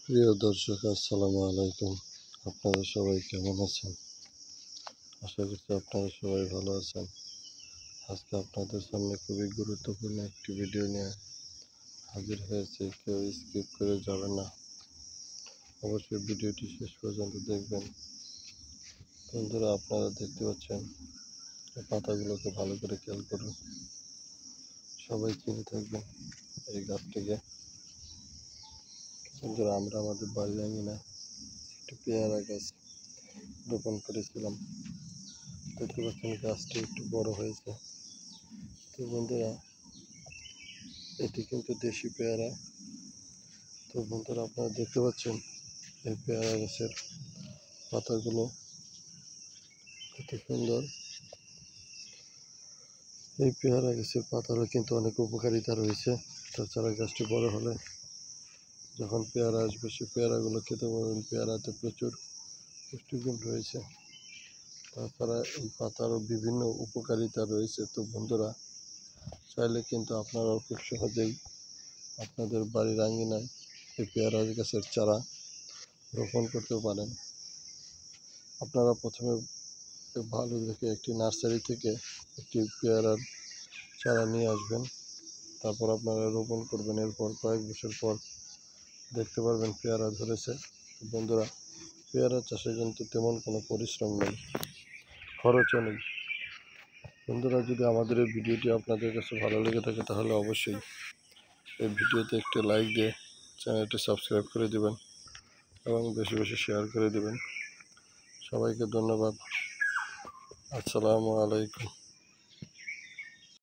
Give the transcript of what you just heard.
প্রিয় দর্শক, আসসালামু আলাইকুম। আপনারা সবাই কেমন আছেন? আশা করছি আপনারা সবাই ভালো আছেন। আজকে আপনাদের সামনে খুবই গুরুত্বপূর্ণ একটি ভিডিও নিয়ে হাজির হয়েছে। কেউ স্কিপ করে যাবে না, অবশ্যই ভিডিওটি শেষ পর্যন্ত দেখবেন। বন্ধুরা, আপনারা দেখতে পাচ্ছেন এই পাতাগুলোকে ভালো করে খেয়াল করুন। সবাই চিনে থাকবেন এই গাছটিকে। বন্ধুরা, আমরা আমাদের বাড়ির আঙিনায় একটি পেয়ারা গাছ রোপণ করেছিলাম। দেখতে পাচ্ছেন গাছটি একটু বড় হয়েছে। তো বন্ধুরা, এটি কিন্তু দেশি পেয়ারা। তো বন্ধুরা, আপনারা দেখতে পাচ্ছেন এই পেয়ারা গাছের পাতাগুলো কত সুন্দর। এই পেয়ারা গাছের পাতারও কিন্তু অনেক উপকারিতা রয়েছে। তাছাড়া গাছটি বড় হলে যখন পেয়ারা আসবে, সেই পেয়ারাগুলো খেতে পারবেন। পেয়ারাতে প্রচুর পুষ্টিগুণ রয়েছে। তাছাড়া এই পাতারও বিভিন্ন উপকারিতা রয়েছে। তো বন্ধুরা, চাইলে কিন্তু আপনারাও খুব সহজেই আপনাদের বাড়ির আঙিনায় এই পেয়ারা গাছের চারা রোপণ করতে পারেন। আপনারা প্রথমে ভালো দেখে একটি নার্সারি থেকে একটি পেয়ারার চারা নিয়ে আসবেন। তারপর আপনারা রোপণ করবেন। এরপর কয়েক বছর পর দেখতে পারবেন পেয়ারা ধরেছে। বন্ধুরা, পেয়ারা চাষে কিন্তু তেমন কোনো পরিশ্রম নেই, খরচও নেই। বন্ধুরা, যদি আমাদের এই ভিডিওটি আপনাদের কাছে ভালো লেগে থাকে, তাহলে অবশ্যই এই ভিডিওতে একটি লাইক দিয়ে চ্যানেলটি সাবস্ক্রাইব করে দেবেন এবং বেশি বেশি শেয়ার করে দেবেন। সবাইকে ধন্যবাদ। আসসালামু আলাইকুম।